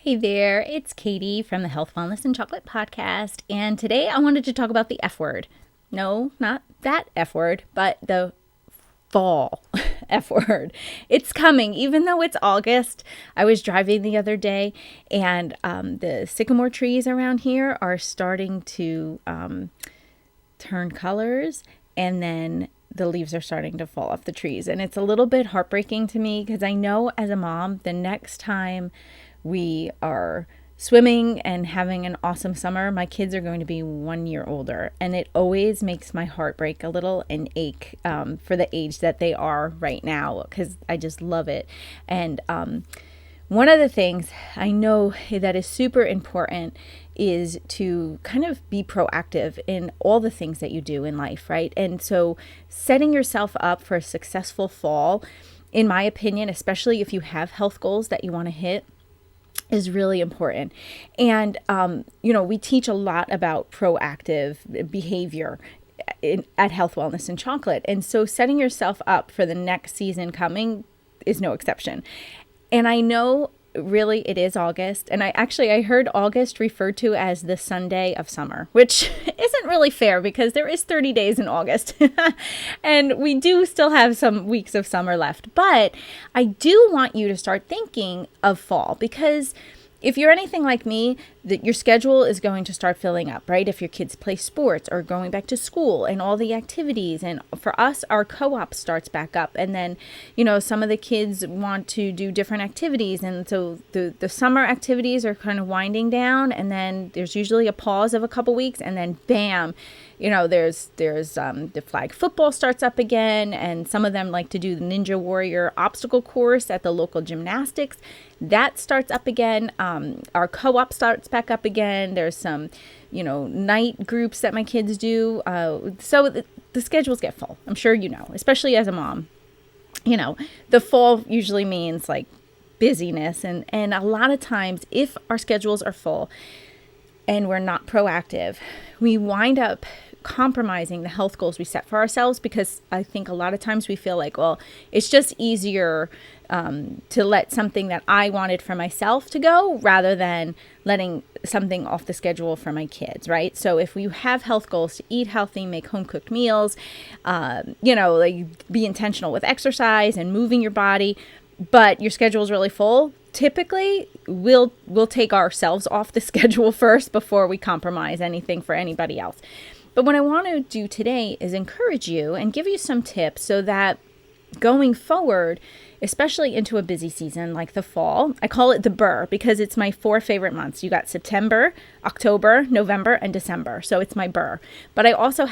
Hey there, it's Katie from the Health, Wellness, and Chocolate podcast, and today I wanted to talk about the F word. No, not that F word, but the fall F word. It's coming, even though it's August. I was driving the other day, and the sycamore trees around here are starting to turn colors, and then the leaves are starting to fall off the trees. And it's a little bit heartbreaking to me because I know as a mom, the next time we are swimming and having an awesome summer, my kids are going to be 1 year older. And it always makes my heart break a little and ache for the age that they are right now because I just love it. And one of the things I know that is super important is to kind of be proactive in all the things that you do in life, right? And so setting yourself up for a successful fall, in my opinion, especially if you have health goals that you want to hit, is really important. And, we teach a lot about proactive behavior at Health, Wellness, and Chocolate. And so setting yourself up for the next season coming is no exception. And I know really it is August. And I heard August referred to as the Sunday of summer, which isn't really fair because there is 30 days in August and we do still have some weeks of summer left. But I do want you to start thinking of fall because if you're anything like me, that your schedule is going to start filling up, right? If your kids play sports or going back to school and all the activities. And for us, our co-op starts back up. And then, some of the kids want to do different activities. And so the summer activities are kind of winding down. And then there's usually a pause of a couple weeks. And then bam, there's the flag football starts up again. And some of them like to do the Ninja Warrior obstacle course at the local gymnastics. That starts up again. Our co-op starts back up again. There's some, night groups that my kids do. So the schedules get full. I'm sure especially as a mom. The fall usually means like busyness. And a lot of times if our schedules are full and we're not proactive, we wind up compromising the health goals we set for ourselves because I think a lot of times we feel like, well, it's just easier to let something that I wanted for myself to go rather than letting something off the schedule for my kids, right? So if you have health goals to eat healthy, make home cooked meals, like be intentional with exercise and moving your body, but your schedule is really full, typically we'll take ourselves off the schedule first before we compromise anything for anybody else. But what I want to do today is encourage you and give you some tips so that going forward, especially into a busy season like the fall, I call it the burr because it's my 4 favorite months. You got September, October, November, and December. So it's my burr. But I also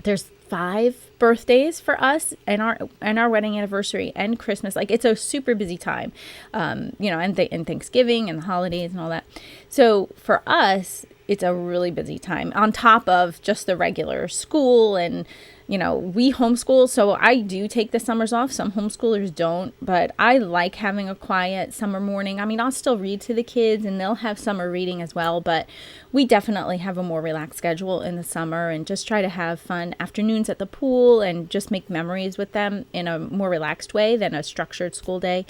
there's 5 birthdays for us and our wedding anniversary and Christmas. Like it's a super busy time, and Thanksgiving and the holidays and all that. So for us, it's a really busy time on top of just the regular school and, we homeschool. So I do take the summers off. Some homeschoolers don't, but I like having a quiet summer morning. I mean, I'll still read to the kids and they'll have summer reading as well, but we definitely have a more relaxed schedule in the summer and just try to have fun afternoons at the pool and just make memories with them in a more relaxed way than a structured school day.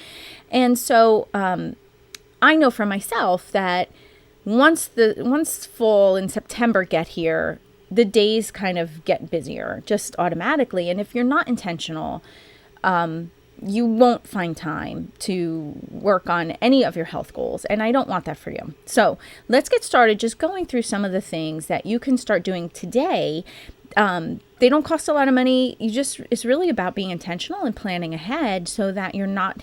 And so I know for myself that once fall and September get here, the days kind of get busier just automatically. And if you're not intentional, you won't find time to work on any of your health goals. And I don't want that for you. So let's get started just going through some of the things that you can start doing today. They don't cost a lot of money. It's really about being intentional and planning ahead so that you're not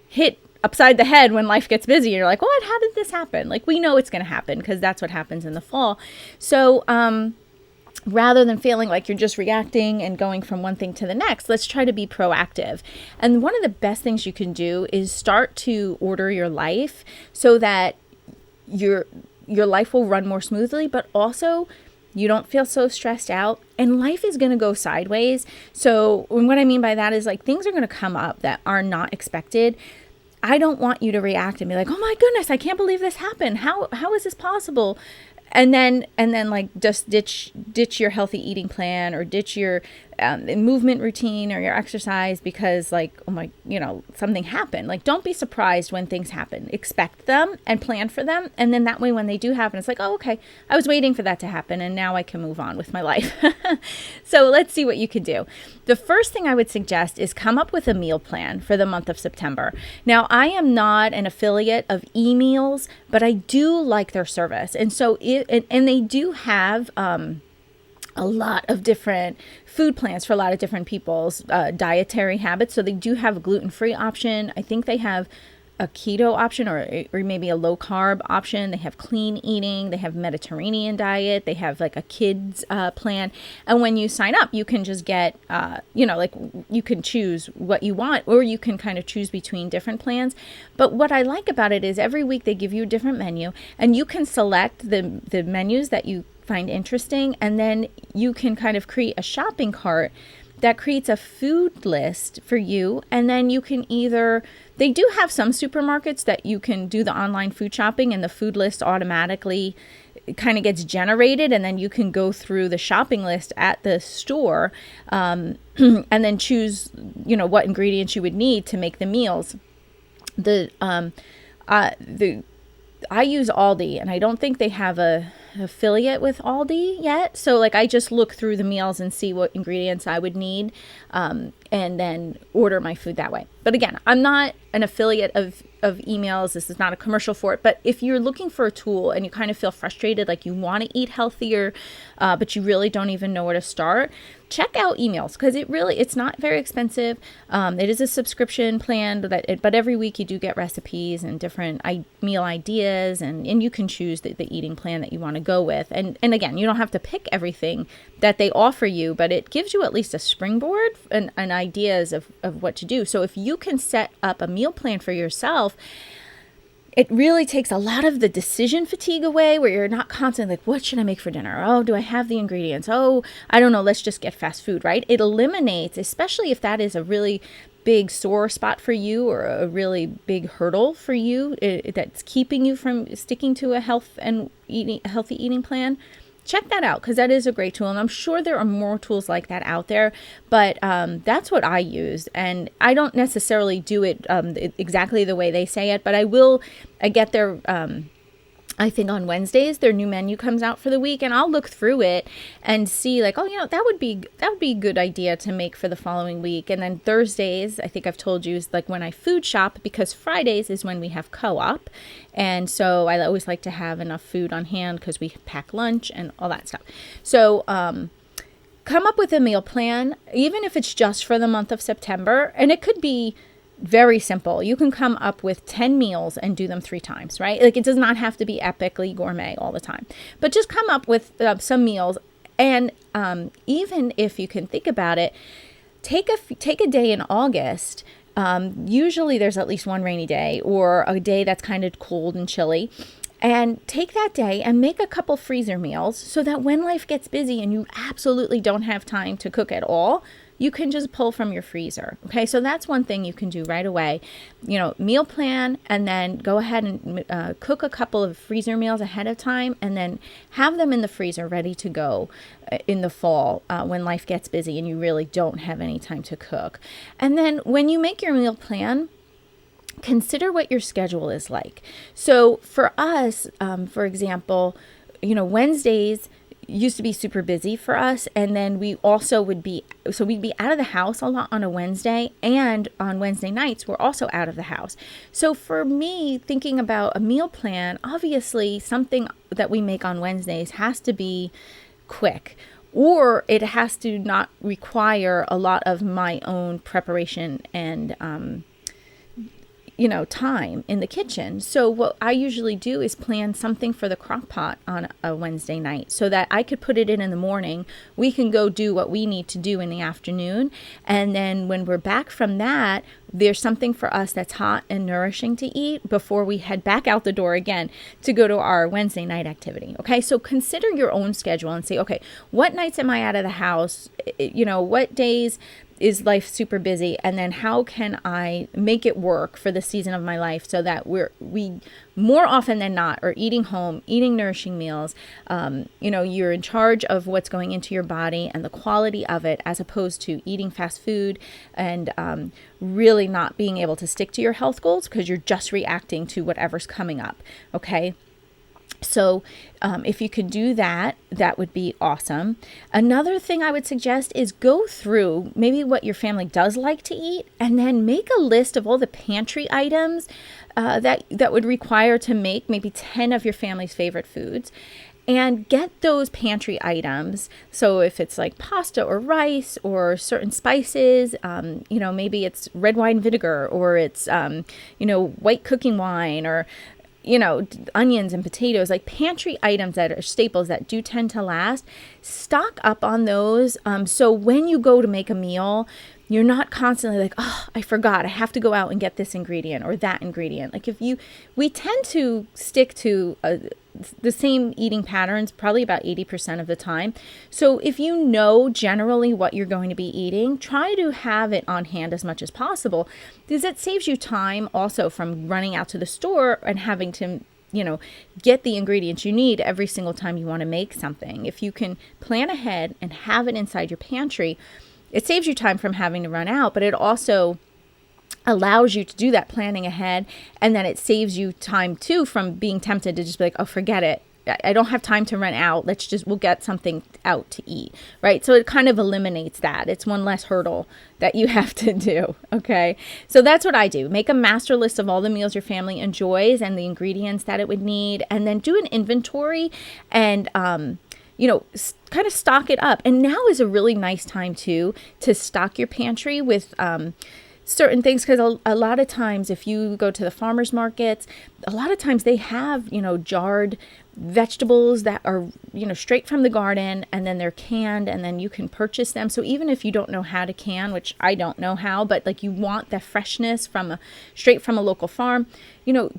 hit upside the head when life gets busy. You're like, what? How did this happen? Like, we know it's going to happen because that's what happens in the fall. So rather than feeling like you're just reacting and going from one thing to the next, let's try to be proactive. And one of the best things you can do is start to order your life so that your life will run more smoothly, but also you don't feel so stressed out and life is going to go sideways. So what I mean by that is like things are going to come up that are not expected. I don't want you to react and be like, oh my goodness, I can't believe this happened. How is this possible? And then like just ditch your healthy eating plan or ditch your movement routine or your exercise because like, oh my, something happened. Like, don't be surprised when things happen. Expect them and plan for them. And then that way, when they do happen, it's like, oh, okay, I was waiting for that to happen and now I can move on with my life. So let's see what you could do. The first thing I would suggest is come up with a meal plan for the month of September. Now, I am not an affiliate of e-meals, but I do like their service. And so and they do have a lot of different food plans for a lot of different people's dietary habits. So they do have a gluten-free option. I think they have a keto option or maybe a low carb option. They have clean eating. They have Mediterranean diet. They have like a kids plan. And when you sign up, you can just get, like you can choose what you want, or you can kind of choose between different plans. But what I like about it is every week they give you a different menu and you can select the menus that you find interesting. And then you can kind of create a shopping cart that creates a food list for you. And then you can they do have some supermarkets that you can do the online food shopping and the food list automatically kind of gets generated. And then you can go through the shopping list at the store and then choose, what ingredients you would need to make the meals. I use Aldi, and I don't think they have a affiliate with Aldi yet. So like I just look through the meals and see what ingredients I would need and then order my food that way. But again, I'm not an affiliate of emails. This is not a commercial for it. But if you're looking for a tool and you kind of feel frustrated, like you want to eat healthier, but you really don't even know where to start, check out emails because it's not very expensive. It is a subscription plan, but every week you do get recipes and different meal ideas, and you can choose the eating plan that you want to go with. And again, you don't have to pick everything that they offer you, but it gives you at least a springboard and ideas of what to do. So if you can set up a meal plan for yourself, it really takes a lot of the decision fatigue away, where you're not constantly like, what should I make for dinner? Oh, do I have the ingredients? Oh, I don't know. Let's just get fast food, right? It eliminates, especially if that is a really big sore spot for you or a really big hurdle for you that's keeping you from sticking to a healthy eating plan. Check that out because that is a great tool. And I'm sure there are more tools like that out there, but that's what I use. And I don't necessarily do it exactly the way they say it, but I get their, I think on Wednesdays, their new menu comes out for the week, and I'll look through it and see like, oh, that would be a good idea to make for the following week. And then Thursdays, I think I've told you, is like when I food shop, because Fridays is when we have co-op. And so I always like to have enough food on hand because we pack lunch and all that stuff. So, come up with a meal plan, even if it's just for the month of September, and it could be very simple. You can come up with 10 meals and do them 3 times, right? Like it does not have to be epically gourmet all the time, but just come up with some meals. And even if you can think about it, take a day in August. Usually there's at least one rainy day or a day that's kind of cold and chilly. And take that day and make a couple freezer meals so that when life gets busy and you absolutely don't have time to cook at all, you can just pull from your freezer. Okay, so that's one thing you can do right away. Meal plan, and then go ahead and cook a couple of freezer meals ahead of time, and then have them in the freezer ready to go in the fall when life gets busy and you really don't have any time to cook. And then when you make your meal plan, consider what your schedule is like. So for us, for example, Wednesdays used to be super busy for us. And then we also we'd be out of the house a lot on a Wednesday, and on Wednesday nights, we're also out of the house. So for me, thinking about a meal plan, obviously something that we make on Wednesdays has to be quick, or it has to not require a lot of my own preparation and, time in the kitchen. So what I usually do is plan something for the crock pot on a Wednesday night so that I could put it in the morning. We can go do what we need to do in the afternoon. And then when we're back from that, there's something for us that's hot and nourishing to eat before we head back out the door again to go to our Wednesday night activity. Okay, so consider your own schedule and say, okay, what nights am I out of the house? What days is life super busy, and then how can I make it work for the season of my life so that we more often than not are eating home, eating nourishing meals. You're in charge of what's going into your body and the quality of it, as opposed to eating fast food and really not being able to stick to your health goals because you're just reacting to whatever's coming up. Okay. So if you could do that, that would be awesome. Another thing I would suggest is go through maybe what your family does like to eat, and then make a list of all the pantry items that would require to make maybe 10 of your family's favorite foods. And get those pantry items. So if it's like pasta or rice or certain spices, maybe it's red wine vinegar, or it's, white cooking wine, or onions and potatoes, like pantry items that are staples that do tend to last. Stock up on those. So when you go to make a meal, you're not constantly like, oh, I forgot, I have to go out and get this ingredient or that ingredient. Like we tend to stick to the same eating patterns probably about 80% of the time. So if you know generally what you're going to be eating, try to have it on hand as much as possible, because it saves you time also from running out to the store and having to get the ingredients you need every single time you want to make something. If you can plan ahead and have it inside your pantry, it saves you time from having to run out, but it also allows you to do that planning ahead. And then it saves you time too from being tempted to just be like, oh, forget it, I don't have time to run out. We'll get something out to eat, right? So it kind of eliminates that. It's one less hurdle that you have to do, okay? So that's what I do. Make a master list of all the meals your family enjoys and the ingredients that it would need, and then do an inventory and, kind of stock it up. And now is a really nice time too to stock your pantry with certain things, because a lot of times if you go to the farmers markets, a lot of times they have jarred vegetables that are straight from the garden, and then they're canned, and then you can purchase them. So even if you don't know how to can, which I don't know how, but like you want the freshness straight from a local farm,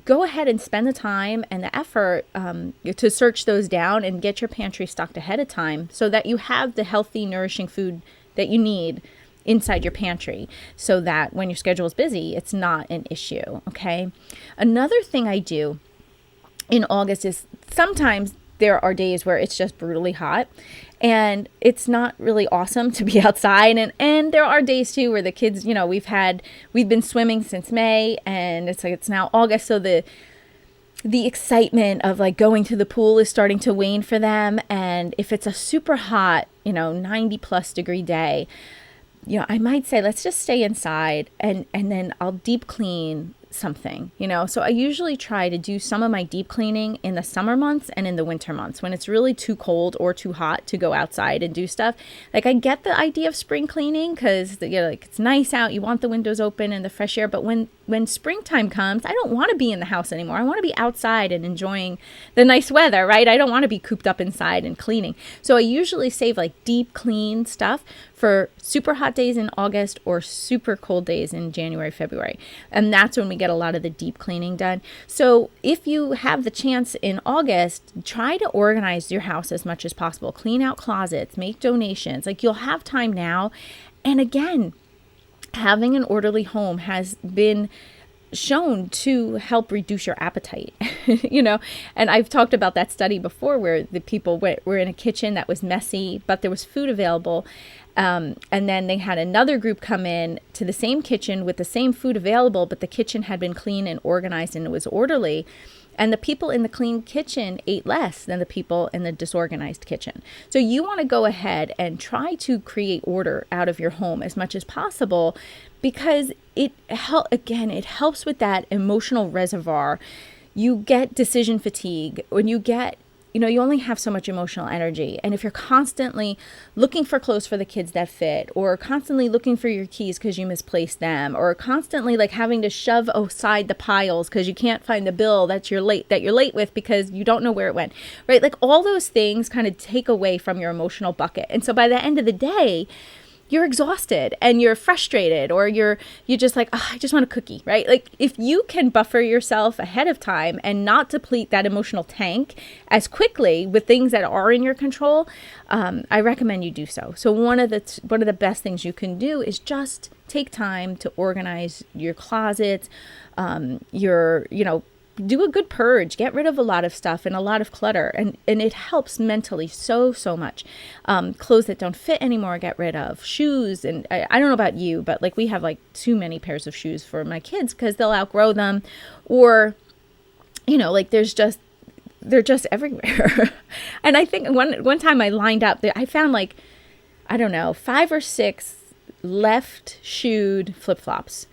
go ahead and spend the time and the effort to search those down and get your pantry stocked ahead of time so that you have the healthy, nourishing food that you need inside your pantry, so that when your schedule is busy, it's not an issue. Okay. Another thing I do in August is sometimes there are days where it's just brutally hot and it's not really awesome to be outside. And there are days too where the kids, we've been swimming since May, and it's now August. So the excitement of like going to the pool is starting to wane for them. And if it's a super hot, 90 plus degree day, I might say, let's just stay inside and then I'll deep clean something, So I usually try to do some of my deep cleaning in the summer months and in the winter months when it's really too cold or too hot to go outside and do stuff. Like I get the idea of spring cleaning because it's nice out, you want the windows open and the fresh air, but when springtime comes, I don't want to be in the house anymore. I want to be outside and enjoying the nice weather, right? I don't want to be cooped up inside and cleaning. So I usually save like deep clean stuff for super hot days in August or super cold days in January, February. And that's when we get a lot of the deep cleaning done. So if you have the chance in August, try to organize your house as much as possible. Clean out closets, make donations. Like you'll have time now. And again, having an orderly home has been shown to help reduce your appetite, and I've talked about that study before where the people were in a kitchen that was messy, but there was food available. And then they had another group come in to the same kitchen with the same food available, but the kitchen had been clean and organized and it was orderly. And the people in the clean kitchen ate less than the people in the disorganized kitchen. So you want to go ahead and try to create order out of your home as much as possible, because it helps with that emotional reservoir. You get decision fatigue when you get, you only have so much emotional energy. And if you're constantly looking for clothes for the kids that fit, or constantly looking for your keys because you misplaced them, or constantly like having to shove aside the piles because you can't find the bill that you're late with because you don't know where it went, right? Like all those things kind of take away from your emotional bucket. And so by the end of the day, you're exhausted and you're frustrated, or you're just like, oh, I just want a cookie, right? Like if you can buffer yourself ahead of time and not deplete that emotional tank as quickly with things that are in your control, I recommend you do so. So one of the best things you can do is just take time to organize your closets, do a good purge, get rid of a lot of stuff and a lot of clutter. And it helps mentally so much. Clothes that don't fit anymore, get rid of. Shoes. And I don't know about you, but like we have like too many pairs of shoes for my kids because they'll outgrow them, or, like they're just everywhere. And I think one time I lined up, I found like, I don't know, 5 or 6 left shoed flip-flops.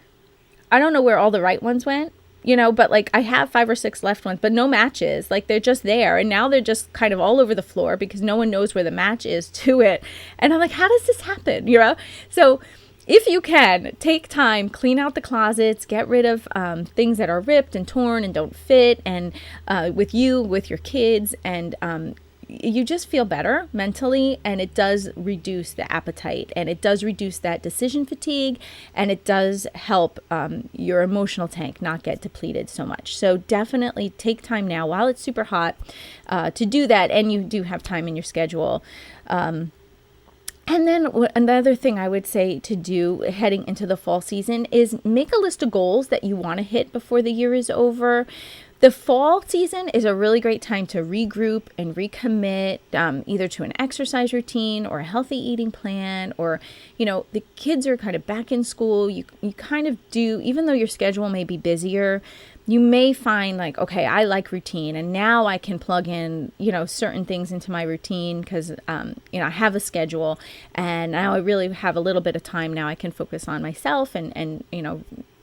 I don't know where all the right ones went. But like I have 5 or 6 left ones, but no matches. Like they're just there. And now they're just kind of all over the floor because no one knows where the match is to it. And I'm like, how does this happen? So if you can, take time, clean out the closets, get rid of things that are ripped and torn and don't fit, and with your kids, and you just feel better mentally, and it does reduce the appetite, and it does reduce that decision fatigue, and it does help your emotional tank not get depleted so much. So definitely take time now while it's super hot to do that, and you do have time in your schedule. And then another thing I would say to do heading into the fall season is make a list of goals that you want to hit before the year is over. The fall season is a really great time to regroup and recommit, either to an exercise routine or a healthy eating plan, or, the kids are kind of back in school. You kind of do, even though your schedule may be busier, you may find like, okay, I like routine, and now I can plug in, certain things into my routine because, I have a schedule, and now I really have a little bit of time now I can focus on myself and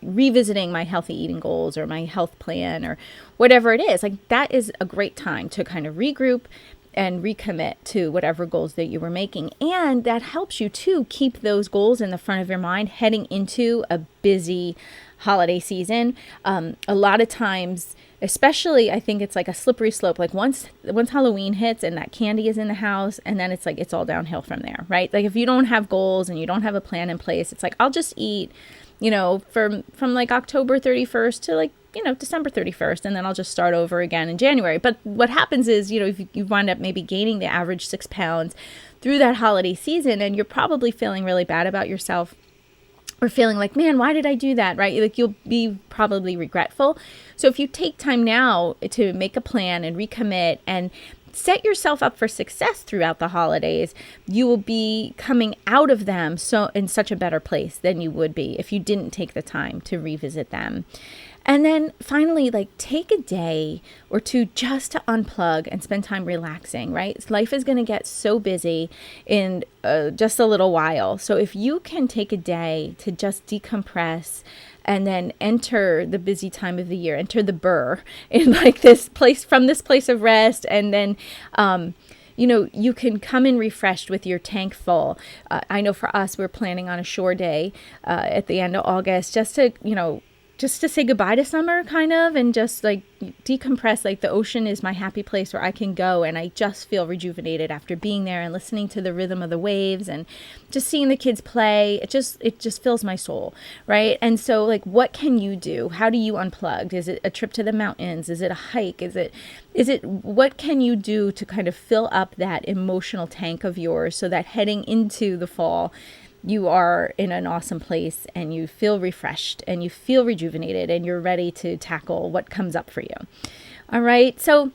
revisiting my healthy eating goals or my health plan or whatever it is. Like that is a great time to kind of regroup and recommit to whatever goals that you were making. And that helps you to keep those goals in the front of your mind heading into a busy holiday season. A lot of times, especially, I think it's like a slippery slope. Like once Halloween hits and that candy is in the house, and then it's like, it's all downhill from there, right? Like if you don't have goals and you don't have a plan in place, it's like, I'll just eat, from like October 31st to like, December 31st, and then I'll just start over again in January. But what happens is, if you wind up maybe gaining the average 6 pounds through that holiday season, and you're probably feeling really bad about yourself, or feeling like, man, why did I do that, right? Like you'll be probably regretful. So if you take time now to make a plan and recommit and set yourself up for success throughout the holidays, you will be coming out of them so in such a better place than you would be if you didn't take the time to revisit them. And then finally, like take a day or two just to unplug and spend time relaxing, right? Life is going to get so busy in just a little while. So if you can take a day to just decompress and then enter the busy time of the year, enter the burr in like this place, from this place of rest, and then you can come in refreshed with your tank full. I know for us, we're planning on a shore day at the end of August just to say goodbye to summer kind of, and just like decompress. Like the ocean is my happy place where I can go and I just feel rejuvenated after being there and listening to the rhythm of the waves and just seeing the kids play. It just fills my soul, right? And so like, what can you do? How do you unplug? Is it a trip to the mountains? Is it a hike? Is it what can you do to kind of fill up that emotional tank of yours so that heading into the fall, you are in an awesome place and you feel refreshed and you feel rejuvenated and you're ready to tackle what comes up for you. All right. So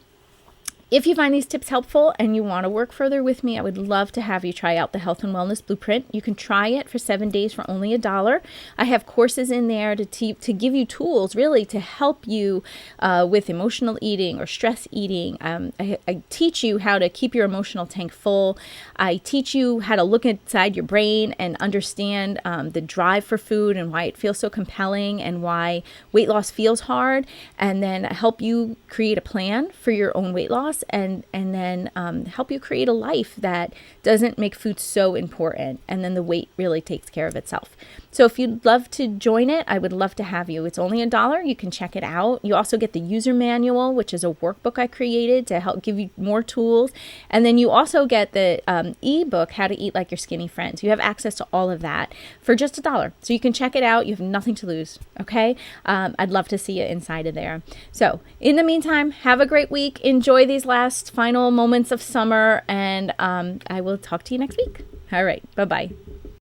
if you find these tips helpful and you want to work further with me, I would love to have you try out the Health and Wellness Blueprint. You can try it for 7 days for only $1. I have courses in there to give you tools really to help you with emotional eating or stress eating. I teach you how to keep your emotional tank full. I teach you how to look inside your brain and understand the drive for food and why it feels so compelling and why weight loss feels hard, and then help you create a plan for your own weight loss less and then help you create a life that doesn't make food so important, and then the weight really takes care of itself. So if you'd love to join it, I would love to have you. It's only $1. You can check it out. You also get the user manual, which is a workbook I created to help give you more tools. And then you also get the ebook, How to Eat Like Your Skinny Friends. You have access to all of that for just $1. So you can check it out. You have nothing to lose. Okay. I'd love to see you inside of there. So in the meantime, have a great week. Enjoy these last final moments of summer, and I will talk to you next week. All right. Bye-bye.